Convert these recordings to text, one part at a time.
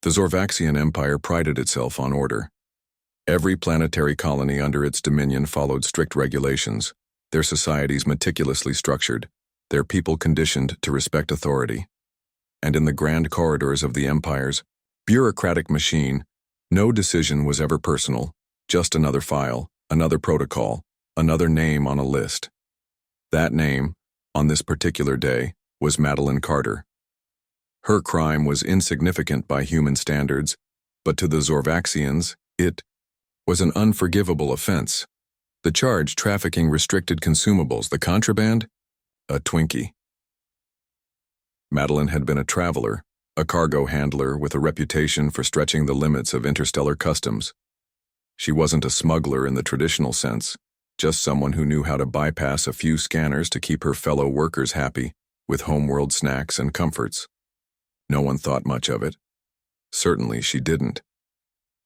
The Zorvaxian Empire prided itself on order. Every planetary colony under its dominion followed strict regulations, their societies meticulously structured, their people conditioned to respect authority. And in the grand corridors of the Empire's bureaucratic machine, no decision was ever personal, just another file, another protocol, another name on a list. That name, on this particular day, was Madeline Carter. Her crime was insignificant by human standards, but to the Zorvaxians, it was an unforgivable offense. The charge trafficking restricted consumables, the contraband? A Twinkie. Madeline had been a traveler, a cargo handler with a reputation for stretching the limits of interstellar customs. She wasn't a smuggler in the traditional sense, just someone who knew how to bypass a few scanners to keep her fellow workers happy with homeworld snacks and comforts. No one thought much of it. Certainly she didn't.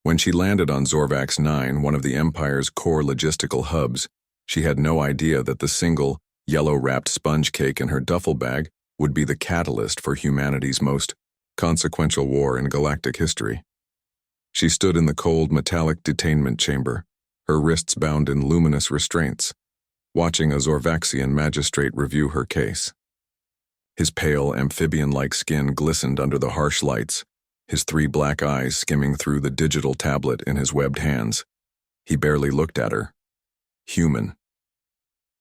When she landed on Zorvax 9, one of the Empire's core logistical hubs, she had no idea that the single, yellow-wrapped sponge cake in her duffel bag would be the catalyst for humanity's most consequential war in galactic history. She stood in the cold, metallic detainment chamber, her wrists bound in luminous restraints, watching a Zorvaxian magistrate review her case. His pale, amphibian-like skin glistened under the harsh lights, his 3 black eyes skimming through the digital tablet in his webbed hands. He barely looked at her. Human.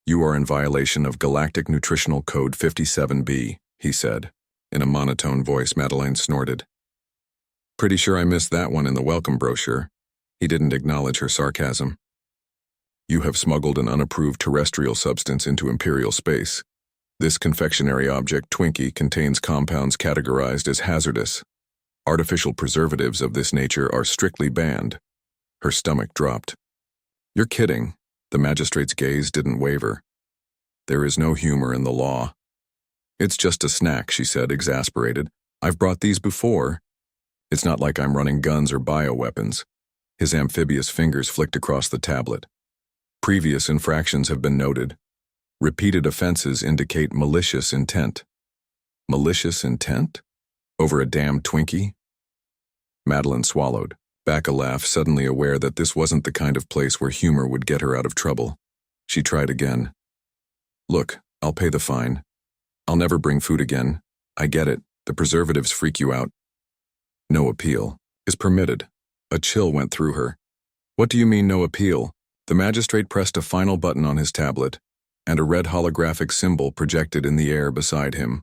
"You are in violation of Galactic Nutritional Code 57B, he said. In a monotone voice, Madeline snorted. "Pretty sure I missed that one in the welcome brochure." He didn't acknowledge her sarcasm. "You have smuggled an unapproved terrestrial substance into Imperial space. This confectionery object, Twinkie, contains compounds categorized as hazardous. Artificial preservatives of this nature are strictly banned." Her stomach dropped. "You're kidding." The magistrate's gaze didn't waver. "There is no humor in the law." "It's just a snack," she said, exasperated. "I've brought these before. It's not like I'm running guns or bioweapons." His amphibious fingers flicked across the tablet. "Previous infractions have been noted. Repeated offenses indicate malicious intent." Malicious intent? Over a damn Twinkie? Madeline swallowed, back a laugh, suddenly aware that this wasn't the kind of place where humor would get her out of trouble. She tried again. "Look, I'll pay the fine. I'll never bring food again. I get it, the preservatives freak you out." No appeal is permitted. A chill went through her. "What do you mean, no appeal?" The magistrate pressed a final button on his tablet, and a red holographic symbol projected in the air beside him.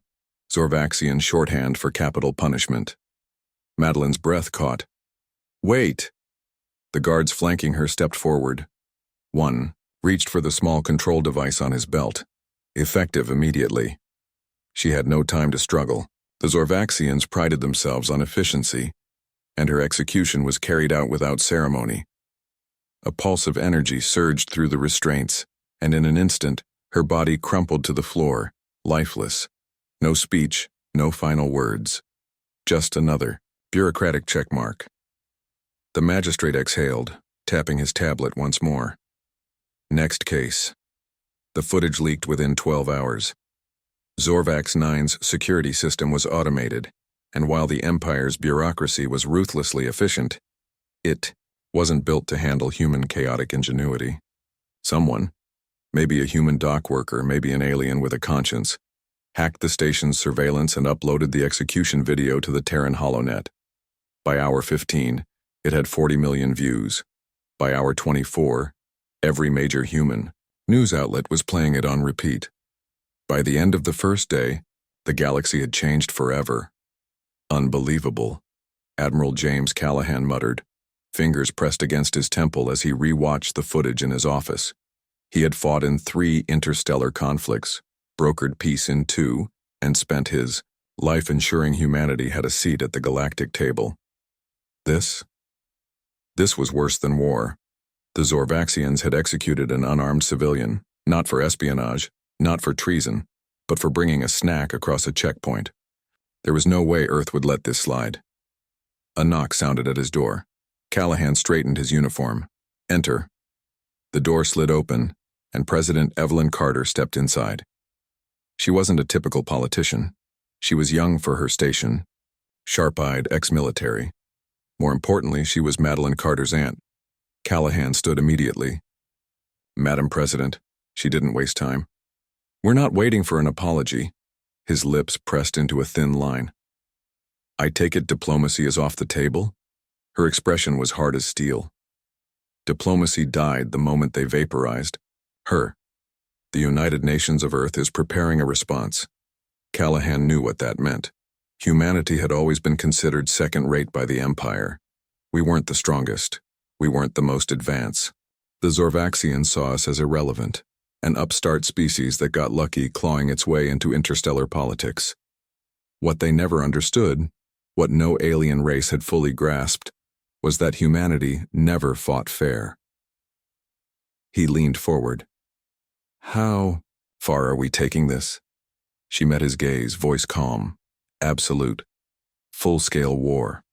Zorvaxian shorthand for capital punishment. Madeline's breath caught. "Wait!" The guards flanking her stepped forward. One reached for the small control device on his belt. Effective immediately. She had no time to struggle. The Zorvaxians prided themselves on efficiency, and her execution was carried out without ceremony. A pulse of energy surged through the restraints, and in an instant, her body crumpled to the floor, lifeless. No speech, no final words. Just another bureaucratic checkmark. The magistrate exhaled, tapping his tablet once more. Next case. The footage leaked within 12 hours. Zorvax 9's security system was automated, and while the Empire's bureaucracy was ruthlessly efficient, it wasn't built to handle human chaotic ingenuity. Someone, maybe a human dock worker, maybe an alien with a conscience, hacked the station's surveillance and uploaded the execution video to the Terran HoloNet. By hour 15, it had 40 million views. By hour 24, every major human news outlet was playing it on repeat. By the end of the first day, the galaxy had changed forever. "Unbelievable," Admiral James Callahan muttered, fingers pressed against his temple as he rewatched the footage in his office. He had fought in 3 interstellar conflicts, brokered peace in 2, and spent his life ensuring humanity had a seat at the galactic table. This was worse than war. The Zorvaxians had executed an unarmed civilian, not for espionage, not for treason, but for bringing a snack across a checkpoint. There was no way Earth would let this slide. A knock sounded at his door. Callahan straightened his uniform. "Enter." The door slid open, and President Evelyn Carter stepped inside. She wasn't a typical politician. She was young for her station, sharp-eyed ex-military, More importantly, she was Madeline Carter's aunt. Callahan stood immediately. "Madam President," she didn't waste time. "We're not waiting for an apology." His lips pressed into a thin line. "I take it diplomacy is off the table?" Her expression was hard as steel. Diplomacy died the moment they vaporized her. The United Nations of Earth is preparing a response. Callahan knew what that meant. Humanity had always been considered second-rate by the Empire. We weren't the strongest. We weren't the most advanced. The Zorvaxians saw us as irrelevant, an upstart species that got lucky clawing its way into interstellar politics. What they never understood, what no alien race had fully grasped, was that humanity never fought fair. He leaned forward. "How far are we taking this?" She met his gaze, voice calm. "Absolute. Full-scale war."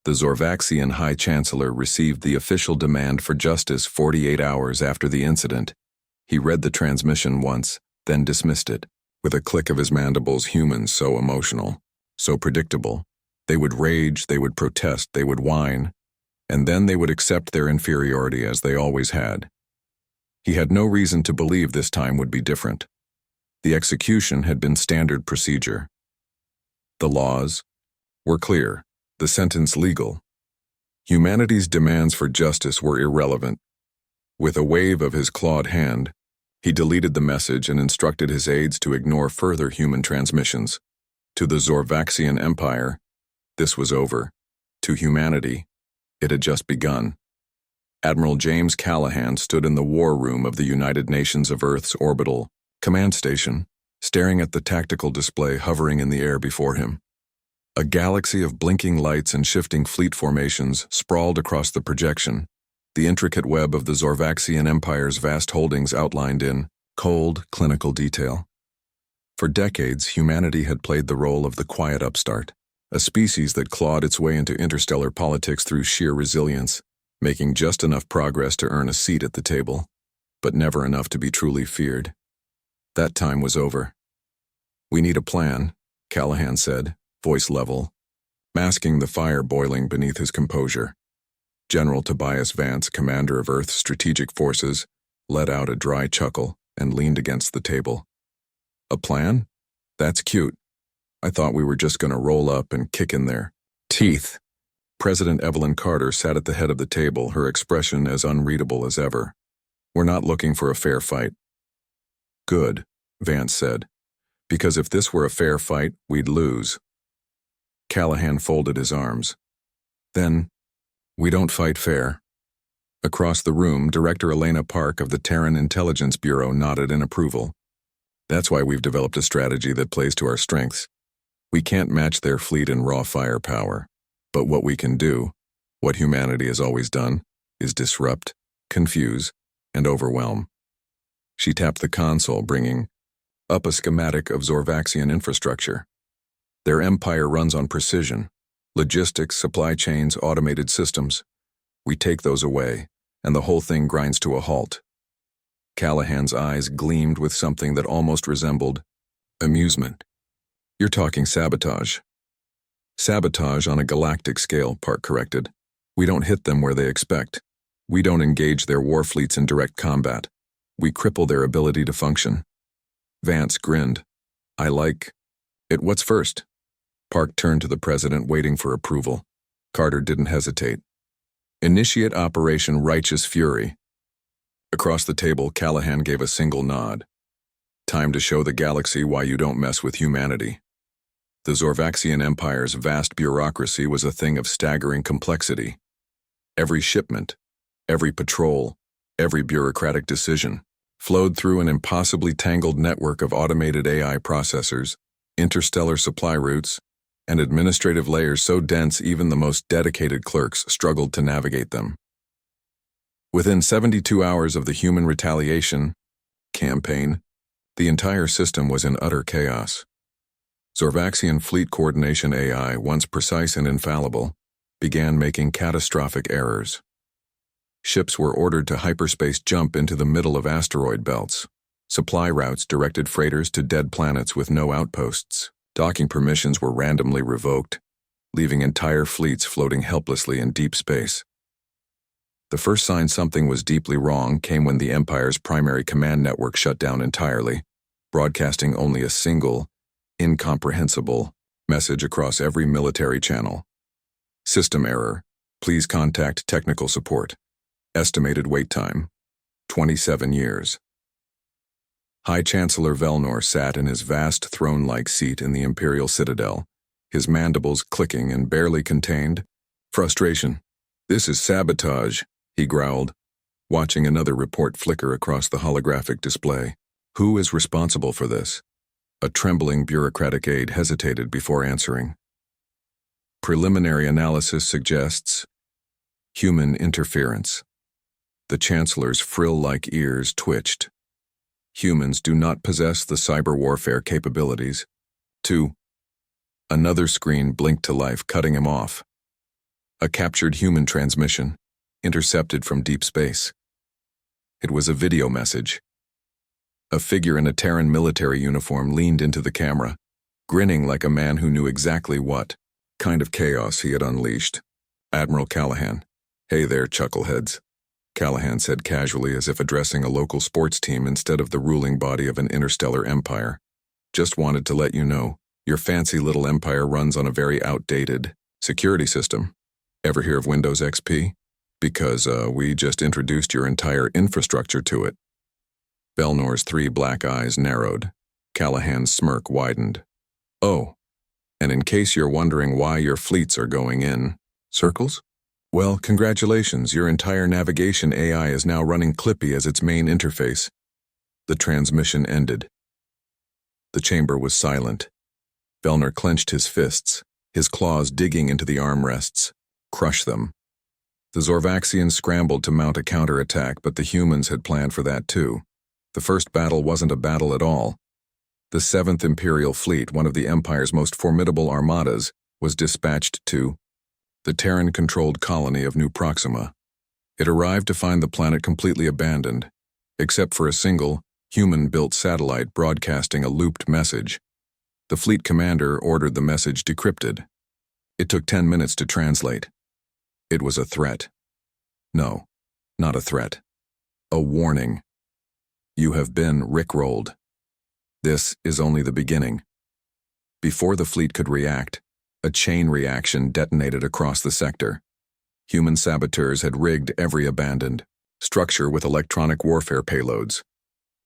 The Zorvaxian High Chancellor received the official demand for justice 48 hours after the incident. He read the transmission once, then dismissed it. With a click of his mandibles, humans so emotional, so predictable. They would rage, they would protest, they would whine, and then they would accept their inferiority as they always had. He had no reason to believe this time would be different. The execution had been standard procedure. The laws were clear, the sentence legal. Humanity's demands for justice were irrelevant. With a wave of his clawed hand, he deleted the message and instructed his aides to ignore further human transmissions. To the Zorvaxian Empire, this was over. To humanity, it had just begun. Admiral James Callahan stood in the war room of the United Nations of Earth's orbital command station, staring at the tactical display hovering in the air before him. A galaxy of blinking lights and shifting fleet formations sprawled across the projection, the intricate web of the Zorvaxian Empire's vast holdings outlined in cold, clinical detail. For decades, humanity had played the role of the quiet upstart, a species that clawed its way into interstellar politics through sheer resilience, making just enough progress to earn a seat at the table, but never enough to be truly feared. That time was over. "We need a plan," Callahan said, voice level, masking the fire boiling beneath his composure. General Tobias Vance, commander of Earth's strategic forces, let out a dry chuckle and leaned against the table. "A plan? That's cute. I thought we were just going to roll up and kick in their teeth." President Evelyn Carter sat at the head of the table, her expression as unreadable as ever. "We're not looking for a fair fight." "Good," Vance said, "because if this were a fair fight, we'd lose." Callahan folded his arms. "Then, we don't fight fair." Across the room, Director Elena Park of the Terran Intelligence Bureau nodded in approval. "That's why we've developed a strategy that plays to our strengths. We can't match their fleet in raw firepower. But what we can do, what humanity has always done, is disrupt, confuse, and overwhelm." She tapped the console, bringing up a schematic of Zorvaxian infrastructure. Their empire runs on precision, logistics, supply chains, automated systems. We take those away, and the whole thing grinds to a halt. Callahan's eyes gleamed with something that almost resembled amusement. "You're talking sabotage." "Sabotage on a galactic scale," Park corrected. "We don't hit them where they expect. We don't engage their war fleets in direct combat. We cripple their ability to function." Vance grinned. "I like it. What's first?" Park turned to the president, waiting for approval. Carter didn't hesitate. "Initiate Operation Righteous Fury." Across the table, Callahan gave a single nod. "Time to show the galaxy why you don't mess with humanity." The Zorvaxian Empire's vast bureaucracy was a thing of staggering complexity. Every shipment, every patrol, every bureaucratic decision flowed through an impossibly tangled network of automated AI processors, interstellar supply routes, and administrative layers so dense even the most dedicated clerks struggled to navigate them. Within 72 hours of the human retaliation campaign, the entire system was in utter chaos. Zorvaxian Fleet Coordination AI, once precise and infallible, began making catastrophic errors. Ships were ordered to hyperspace jump into the middle of asteroid belts. Supply routes directed freighters to dead planets with no outposts. Docking permissions were randomly revoked. leaving entire fleets floating helplessly in deep space. The first sign something was deeply wrong came when the Empire's primary command network shut down entirely, broadcasting only a single, incomprehensible message across every military channel. System error. Please contact technical support. Estimated wait time, 27 years. High Chancellor Velnor sat in his vast throne-like seat in the Imperial Citadel, his mandibles clicking and barely contained frustration. "This is sabotage," he growled, watching another report flicker across the holographic display. "Who is responsible for this?" A trembling bureaucratic aide hesitated before answering. "Preliminary analysis suggests human interference." The Chancellor's frill-like ears twitched. "Humans do not possess the cyber warfare capabilities." 2. Another screen blinked to life, cutting him off. A captured human transmission, intercepted from deep space. It was a video message. A figure in a Terran military uniform leaned into the camera, grinning like a man who knew exactly what kind of chaos he had unleashed. "Admiral Callahan." "Hey there, chuckleheads," Callahan said casually, as if addressing a local sports team instead of the ruling body of an interstellar empire. "Just wanted to let you know, your fancy little empire runs on a very outdated security system. Ever hear of Windows XP? Because, we just introduced your entire infrastructure to it." Velnor's 3 black eyes narrowed. Callahan's smirk widened. "Oh, and in case you're wondering why your fleets are going in circles? Well, congratulations, your entire navigation AI is now running Clippy as its main interface." The transmission ended. The chamber was silent. Velnor clenched his fists, his claws digging into the armrests. Crush them. The Zorvaxians scrambled to mount a counterattack, but the humans had planned for that too. The first battle wasn't a battle at all. The 7th Imperial Fleet, one of the Empire's most formidable armadas, was dispatched to the Terran-controlled colony of New Proxima. It arrived to find the planet completely abandoned, except for a single, human-built satellite broadcasting a looped message. The fleet commander ordered the message decrypted. It took 10 minutes to translate. It was a threat. No, not a threat. A warning. You have been rickrolled. This is only the beginning. Before the fleet could react, a chain reaction detonated across the sector. Human saboteurs had rigged every abandoned structure with electronic warfare payloads.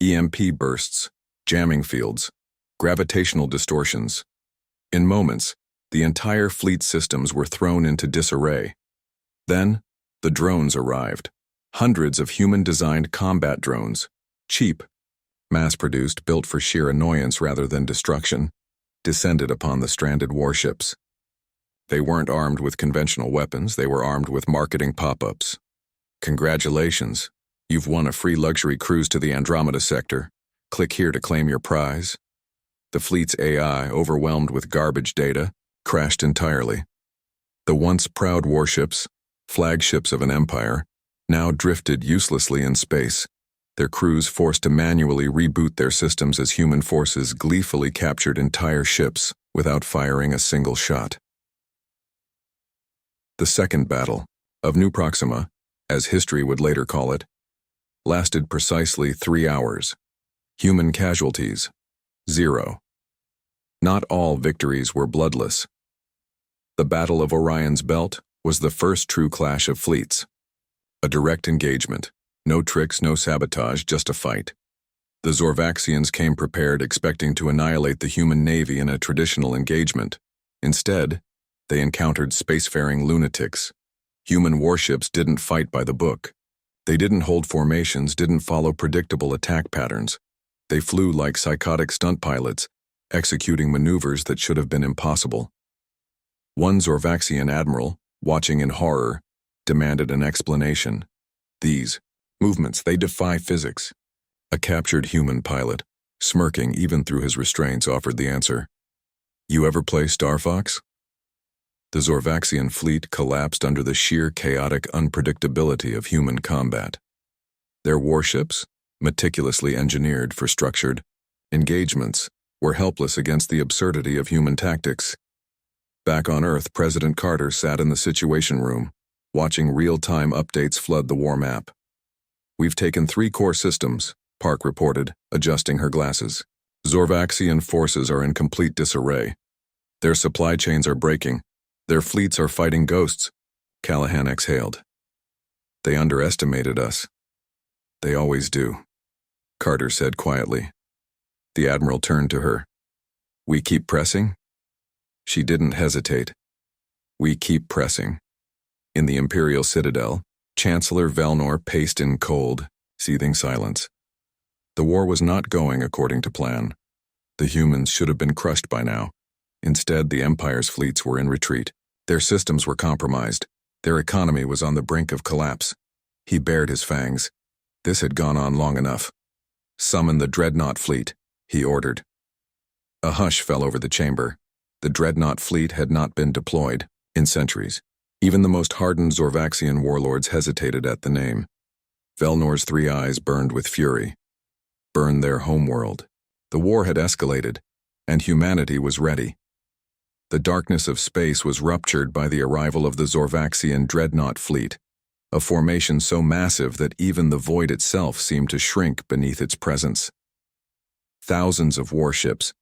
EMP bursts, jamming fields, gravitational distortions. In moments, the entire fleet systems were thrown into disarray. Then, the drones arrived. Hundreds of human-designed combat drones, cheap, mass-produced, built for sheer annoyance rather than destruction, descended upon the stranded warships. They weren't armed with conventional weapons, they were armed with marketing pop-ups. "Congratulations, you've won a free luxury cruise to the Andromeda sector. Click here to claim your prize." The fleet's AI, overwhelmed with garbage data, crashed entirely. The once proud warships, flagships of an empire, now drifted uselessly in space, their crews forced to manually reboot their systems as human forces gleefully captured entire ships without firing a single shot. The second battle, of New Proxima, as history would later call it, lasted precisely 3 hours. Human casualties, 0. Not all victories were bloodless. The Battle of Orion's Belt was the first true clash of fleets. A direct engagement, no tricks, no sabotage, just a fight. The Zorvaxians came prepared, expecting to annihilate the human navy in a traditional engagement. Instead, they encountered spacefaring lunatics. Human warships didn't fight by the book. They didn't hold formations, didn't follow predictable attack patterns. They flew like psychotic stunt pilots, executing maneuvers that should have been impossible. One Zorvaxian admiral, watching in horror, demanded an explanation. "These movements, they defy physics." A captured human pilot, smirking even through his restraints, offered the answer. "You ever play Star Fox?" The Zorvaxian fleet collapsed under the sheer chaotic unpredictability of human combat. Their warships, meticulously engineered for structured engagements, were helpless against the absurdity of human tactics. Back on Earth, President Carter sat in the Situation Room, watching real-time updates flood the war map. "We've taken 3 core systems," Park reported, adjusting her glasses. "Zorvaxian forces are in complete disarray. Their supply chains are breaking. Their fleets are fighting ghosts." Callahan exhaled. "They underestimated us." "They always do," Carter said quietly. The Admiral turned to her. "We keep pressing?" She didn't hesitate. "We keep pressing." In the Imperial Citadel, Chancellor Velnor paced in cold, seething silence. The war was not going according to plan. The humans should have been crushed by now. Instead, the Empire's fleets were in retreat. Their systems were compromised. Their economy was on the brink of collapse. He bared his fangs. This had gone on long enough. "Summon the Dreadnought fleet," he ordered. A hush fell over the chamber. The Dreadnought fleet had not been deployed in centuries. Even the most hardened Zorvaxian warlords hesitated at the name. Velnor's 3 eyes burned with fury. Burn their homeworld. The war had escalated, and humanity was ready. The darkness of space was ruptured by the arrival of the Zorvaxian Dreadnought fleet, a formation so massive that even the void itself seemed to shrink beneath its presence. Thousands of warships,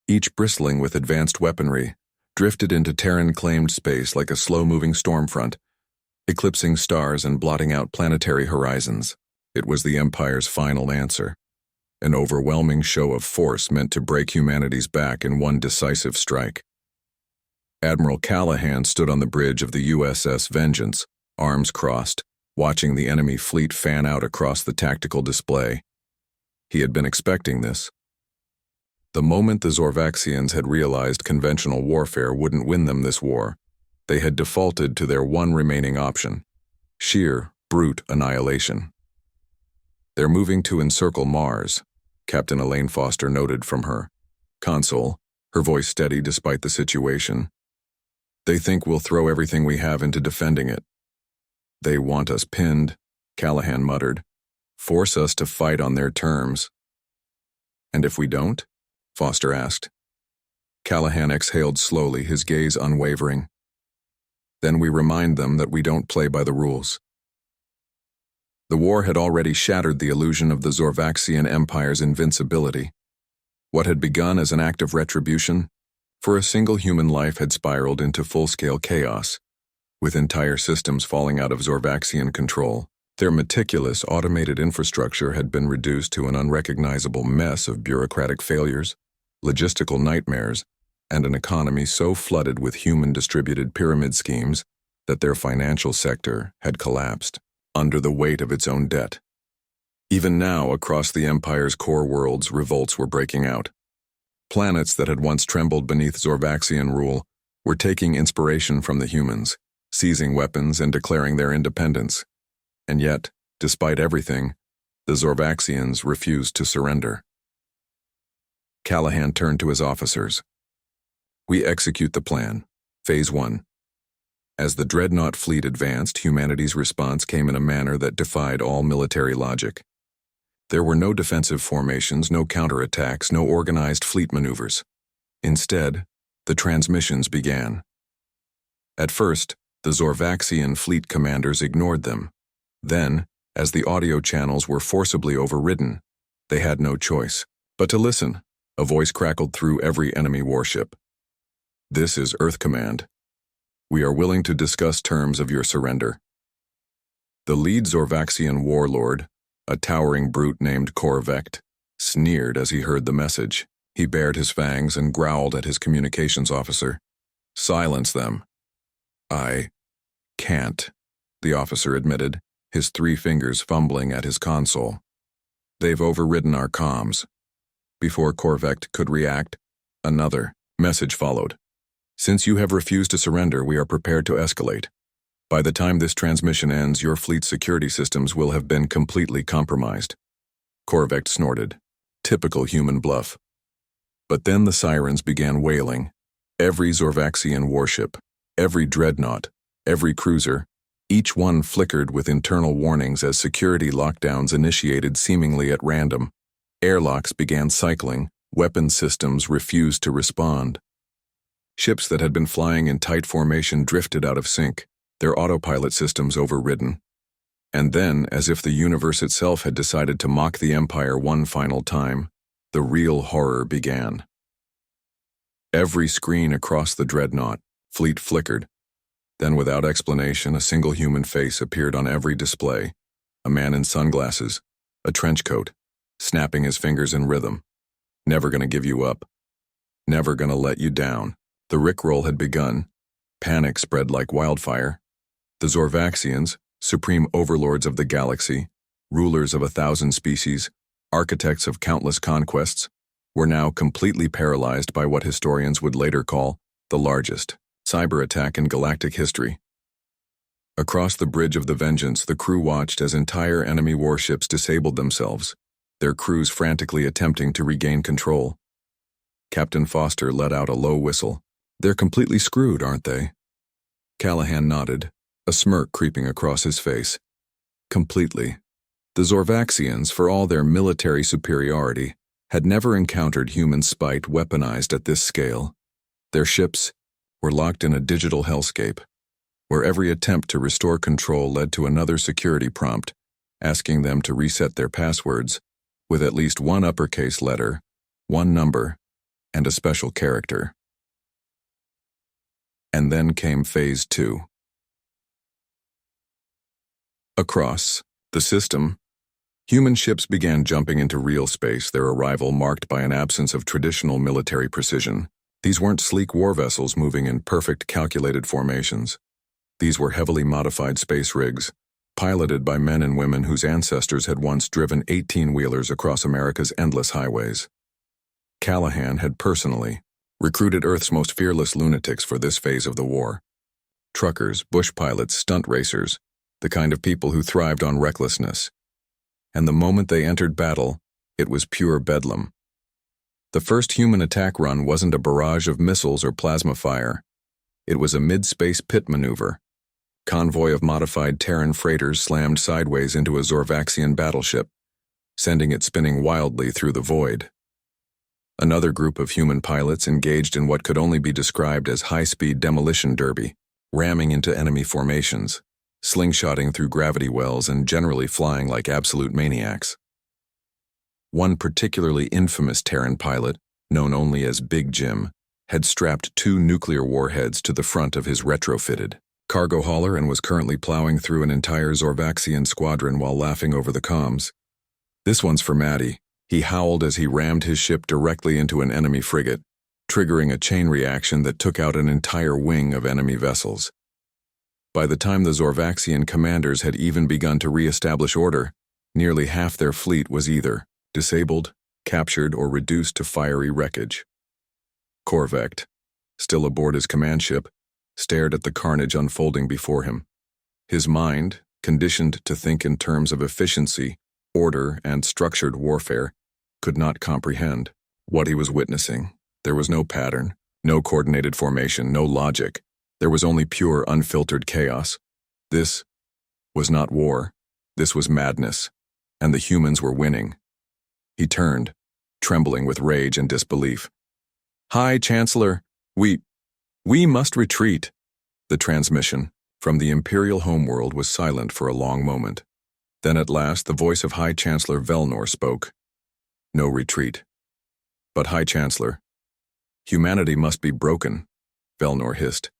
each bristling with advanced weaponry, drifted into Terran-claimed space like a slow-moving stormfront, eclipsing stars and blotting out planetary horizons. It was the Empire's final answer, an overwhelming show of force meant to break humanity's back in one decisive strike. Admiral Callahan stood on the bridge of the USS Vengeance, arms crossed, watching the enemy fleet fan out across the tactical display. He had been expecting this. The moment the Zorvaxians had realized conventional warfare wouldn't win them this war, they had defaulted to their one remaining option: sheer, brute annihilation. "They're moving to encircle Mars," Captain Elaine Foster noted from her console, her voice steady despite the situation. "They think we'll throw everything we have into defending it." "They want us pinned," Callahan muttered. "Force us to fight on their terms." "And if we don't?" Foster asked. Callahan exhaled slowly, his gaze unwavering. "Then we remind them that we don't play by the rules." The war had already shattered the illusion of the Zorvaxian Empire's invincibility. What had begun as an act of retribution, for a single human life, had spiraled into full-scale chaos, with entire systems falling out of Zorvaxian control. Their meticulous, automated infrastructure had been reduced to an unrecognizable mess of bureaucratic failures, logistical nightmares, and an economy so flooded with human-distributed pyramid schemes that their financial sector had collapsed under the weight of its own debt. Even now, across the Empire's core worlds, revolts were breaking out. Planets that had once trembled beneath Zorvaxian rule were taking inspiration from the humans, seizing weapons and declaring their independence. And yet, despite everything, the Zorvaxians refused to surrender. Callahan turned to his officers. "We execute the plan. Phase 1. As the Dreadnought fleet advanced, humanity's response came in a manner that defied all military logic. There were no defensive formations, no counterattacks, no organized fleet maneuvers. Instead, the transmissions began. At first, the Zorvaxian fleet commanders ignored them. Then, as the audio channels were forcibly overridden, they had no choice but to listen. A voice crackled through every enemy warship. "This is Earth Command. We are willing to discuss terms of your surrender." The lead Zorvaxian warlord, a towering brute named Korvekt, sneered as he heard the message. He bared his fangs and growled at his communications officer. "Silence them." "I can't," the officer admitted, his 3 fingers fumbling at his console. "They've overridden our comms." Before Korvekt could react, another message followed. "Since you have refused to surrender, we are prepared to escalate. By the time this transmission ends, your fleet's security systems will have been completely compromised." Korvekt snorted. Typical human bluff. But then the sirens began wailing. Every Zorvaxian warship, every dreadnought, every cruiser, each one flickered with internal warnings as security lockdowns initiated seemingly at random. Airlocks began cycling, weapon systems refused to respond. Ships that had been flying in tight formation drifted out of sync, their autopilot systems overridden. And then, as if the universe itself had decided to mock the Empire one final time, the real horror began. Every screen across the dreadnought fleet flickered. Then, without explanation, a single human face appeared on every display. A man in sunglasses, a trench coat, snapping his fingers in rhythm. Never gonna give you up. Never gonna let you down. The rickroll had begun. Panic spread like wildfire. The Zorvaxians, supreme overlords of the galaxy, rulers of 1,000 species, architects of countless conquests, were now completely paralyzed by what historians would later call the largest cyber attack in galactic history. Across the Bridge of the Vengeance, the crew watched as entire enemy warships disabled themselves, their crews frantically attempting to regain control. Captain Foster let out a low whistle. "They're completely screwed, aren't they?" Callahan nodded, a smirk creeping across his face. Completely. The Zorvaxians, for all their military superiority, had never encountered human spite weaponized at this scale. Their ships were locked in a digital hellscape, where every attempt to restore control led to another security prompt, asking them to reset their passwords with at least one uppercase letter, one number, and a special character. And then came Phase 2. Across the system, human ships began jumping into real space, their arrival marked by an absence of traditional military precision. These weren't sleek war vessels moving in perfect calculated formations. These were heavily modified space rigs, piloted by men and women whose ancestors had once driven 18-wheelers across America's endless highways. Callahan had personally recruited Earth's most fearless lunatics for this phase of the war. Truckers, bush pilots, stunt racers, the kind of people who thrived on recklessness. And the moment they entered battle, it was pure bedlam. The first human attack run wasn't a barrage of missiles or plasma fire. It was a mid-space pit maneuver. Convoy of modified Terran freighters slammed sideways into a Zorvaxian battleship, sending it spinning wildly through the void. Another group of human pilots engaged in what could only be described as high-speed demolition derby, ramming into enemy formations, slingshotting through gravity wells, and generally flying like absolute maniacs. One particularly infamous Terran pilot, known only as Big Jim, had strapped 2 nuclear warheads to the front of his retrofitted cargo hauler and was currently plowing through an entire Zorvaxian squadron while laughing over the comms. "This one's for Maddie," he howled as he rammed his ship directly into an enemy frigate, triggering a chain reaction that took out an entire wing of enemy vessels. By the time the Zorvaxian commanders had even begun to re-establish order, nearly half their fleet was either disabled, captured, or reduced to fiery wreckage. Korvect, still aboard his command ship, stared at the carnage unfolding before him. His mind, conditioned to think in terms of efficiency, order, and structured warfare, could not comprehend what he was witnessing. There was no pattern, no coordinated formation, no logic. There was only pure, unfiltered chaos. This was not war. This was madness, and the humans were winning. He turned, trembling with rage and disbelief. "Hi, Chancellor. We must retreat." The transmission from the Imperial homeworld was silent for a long moment. Then at last the voice of High Chancellor Velnor spoke. "No retreat." "But High Chancellor, humanity must be broken," Velnor hissed.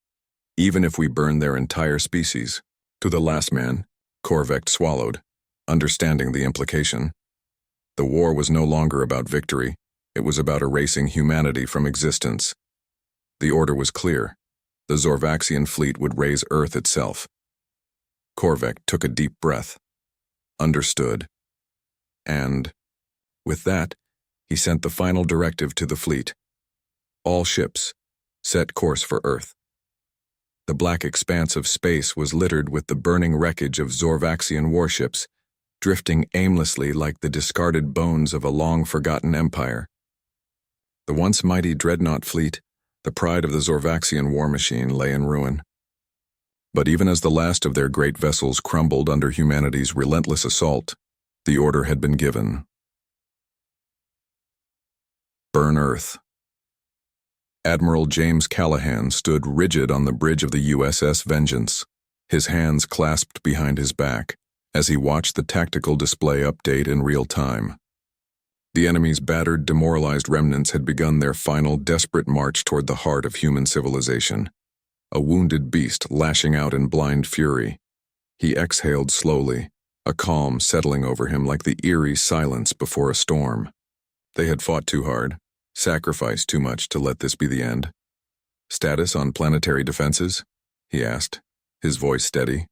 "Even if we burn their entire species." To the last man, Korvect swallowed, understanding the implication. The war was no longer about victory. It was about erasing humanity from existence. The order was clear. The Zorvaxian fleet would raise Earth itself. Korvect took a deep breath. Understood. And, with that, he sent the final directive to the fleet. All ships, set course for Earth. The black expanse of space was littered with the burning wreckage of Zorvaxian warships, drifting aimlessly like the discarded bones of a long-forgotten empire. The once mighty dreadnought fleet, the pride of the Zorvaxian war machine, lay in ruin. But even as the last of their great vessels crumbled under humanity's relentless assault, the order had been given. Burn Earth. Admiral James Callahan stood rigid on the bridge of the USS Vengeance, his hands clasped behind his back, as he watched the tactical display update in real time. The enemy's battered, demoralized remnants had begun their final desperate march toward the heart of human civilization, a wounded beast lashing out in blind fury. He exhaled slowly, a calm settling over him like the eerie silence before a storm. They had fought too hard, sacrificed too much to let this be the end. "Status on planetary defenses?" he asked, his voice steady.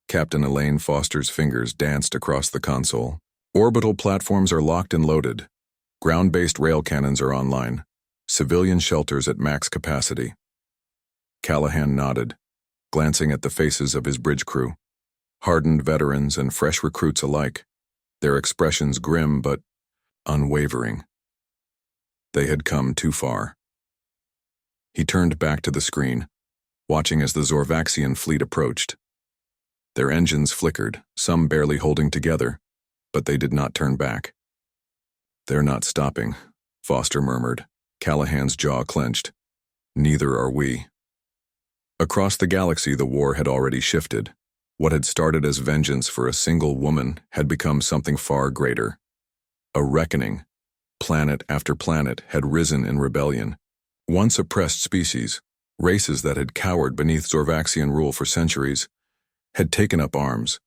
Captain Elaine Foster's fingers danced across the console. "Orbital platforms are locked and loaded. Ground-based rail cannons are online. Civilian shelters at max capacity." Callahan nodded, glancing at the faces of his bridge crew. Hardened veterans and fresh recruits alike, their expressions grim but unwavering. They had come too far. He turned back to the screen, watching as the Zorvaxian fleet approached. Their engines flickered, some barely holding together, but they did not turn back. "They're not stopping," Foster murmured, Callahan's jaw clenched. "Neither are we." Across the galaxy, the war had already shifted. What had started as vengeance for a single woman had become something far greater. A reckoning. Planet after planet had risen in rebellion. Once oppressed species, races that had cowered beneath Zorvaxian rule for centuries, had taken up arms,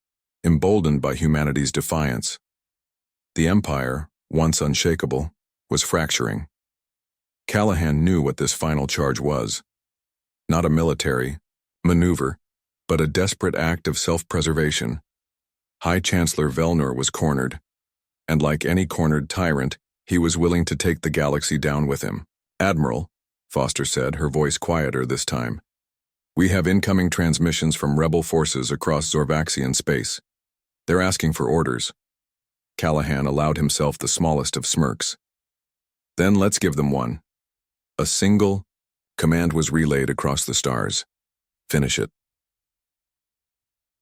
emboldened by humanity's defiance. The Empire, once unshakable, was fracturing. Callahan knew what this final charge was. Not a military maneuver, but a desperate act of self-preservation. High Chancellor Velnor was cornered, and like any cornered tyrant, he was willing to take the galaxy down with him. "Admiral," Foster said, her voice quieter this time, "we have incoming transmissions from rebel forces across Zorvaxian space. They're asking for orders." Callahan allowed himself the smallest of smirks. "Then let's give them one." A single command was relayed across the stars. "Finish it."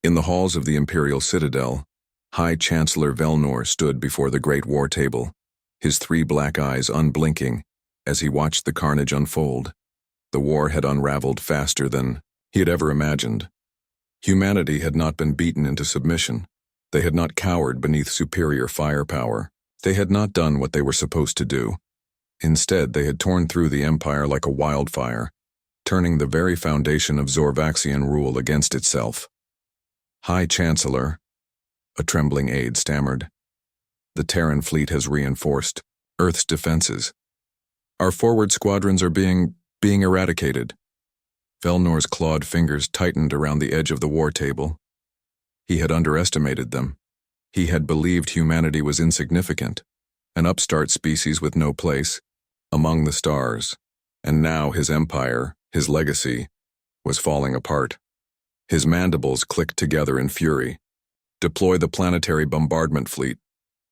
In the halls of the Imperial Citadel, High Chancellor Velnor stood before the Great War Table, his 3 black eyes unblinking as he watched the carnage unfold. The war had unraveled faster than he had ever imagined. Humanity had not been beaten into submission. They had not cowered beneath superior firepower. They had not done what they were supposed to do. Instead, they had torn through the Empire like a wildfire, turning the very foundation of Zorvaxian rule against itself. "High Chancellor," a trembling aide stammered, "the Terran fleet has reinforced Earth's defenses. Our forward squadrons are being eradicated." Velnor's clawed fingers tightened around the edge of the war table. He had underestimated them. He had believed humanity was insignificant, an upstart species with no place among the stars, and now his empire, his legacy, was falling apart. His mandibles clicked together in fury. "Deploy the planetary bombardment fleet.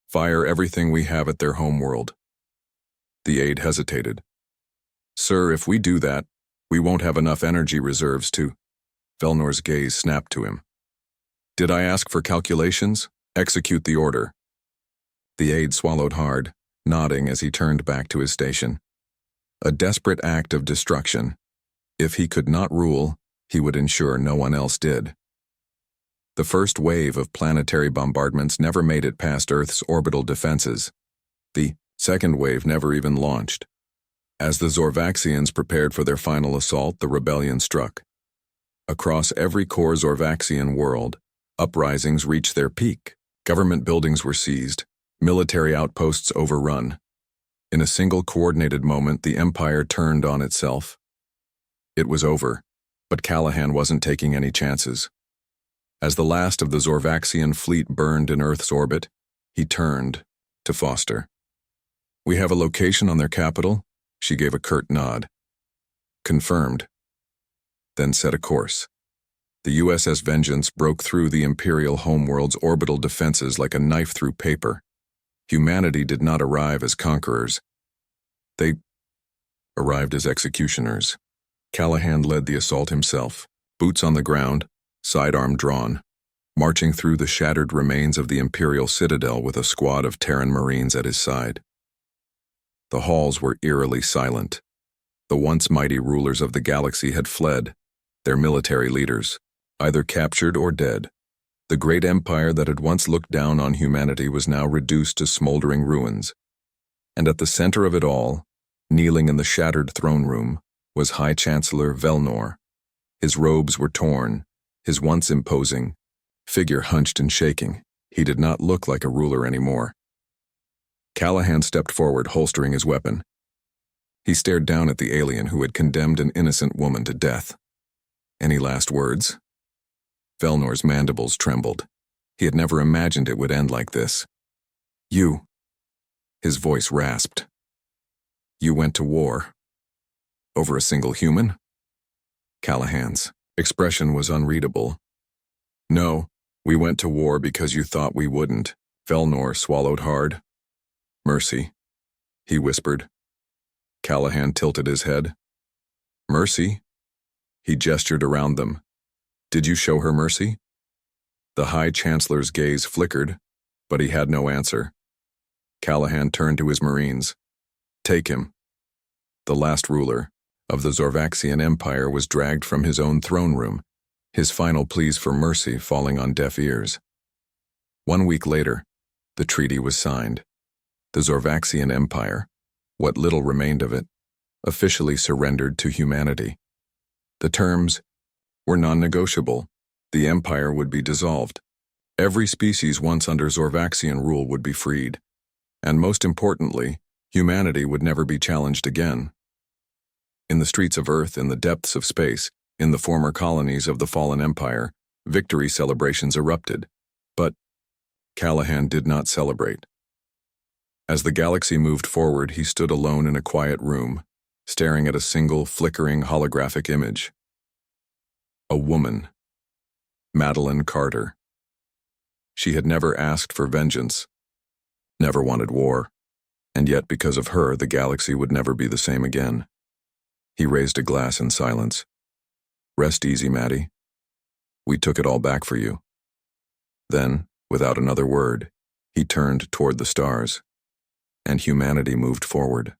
Fire everything we have at their homeworld." The aide hesitated. "Sir, if we do that, we won't have enough energy reserves to—" Velnor's gaze snapped to him. "Did I ask for calculations? Execute the order." The aide swallowed hard, nodding as he turned back to his station. A desperate act of destruction. If he could not rule, he would ensure no one else did. The first wave of planetary bombardments never made it past Earth's orbital defenses. The second wave never even launched. As the Zorvaxians prepared for their final assault, the rebellion struck. Across every core Zorvaxian world, uprisings reached their peak. Government buildings were seized, military outposts overrun. In a single coordinated moment, the Empire turned on itself. It was over, but Callahan wasn't taking any chances. As the last of the Zorvaxian fleet burned in Earth's orbit, he turned to Foster. "We have a location on their capital." She gave a curt nod. "Confirmed." Then set a course. The USS Vengeance broke through the Imperial homeworld's orbital defenses like a knife through paper. Humanity did not arrive as conquerors. They arrived as executioners. Callahan led the assault himself, boots on the ground, sidearm drawn, marching through the shattered remains of the Imperial Citadel with a squad of Terran Marines at his side. The halls were eerily silent. The once mighty rulers of the galaxy had fled, their military leaders, either captured or dead. The great empire that had once looked down on humanity was now reduced to smoldering ruins. And at the center of it all, kneeling in the shattered throne room, was High Chancellor Velnor. His robes were torn, his once imposing figure hunched and shaking. He did not look like a ruler anymore. Callahan stepped forward, holstering his weapon. He stared down at the alien who had condemned an innocent woman to death. Any last words? Velnor's mandibles trembled. He had never imagined it would end like this. You. His voice rasped. You went to war. Over a single human? Callahan's expression was unreadable. No, we went to war because you thought we wouldn't. Velnor swallowed hard. Mercy, he whispered. Callahan tilted his head. Mercy? He gestured around them. Did you show her mercy? The High Chancellor's gaze flickered, but he had no answer. Callahan turned to his Marines. Take him. The last ruler of the Zorvaxian Empire was dragged from his own throne room, his final pleas for mercy falling on deaf ears. 1 week later, the treaty was signed. The Zorvaxian Empire, what little remained of it, officially surrendered to humanity. The terms were non-negotiable. The empire would be dissolved. Every species once under Zorvaxian rule would be freed. And most importantly, humanity would never be challenged again. In the streets of Earth, in the depths of space, in the former colonies of the fallen empire, victory celebrations erupted. But Callahan did not celebrate. As the galaxy moved forward, he stood alone in a quiet room, staring at a single flickering holographic image. A woman. Madeline Carter. She had never asked for vengeance, never wanted war, and yet because of her, the galaxy would never be the same again. He raised a glass in silence. Rest easy, Maddie. We took it all back for you. Then, without another word, he turned toward the stars, and humanity moved forward.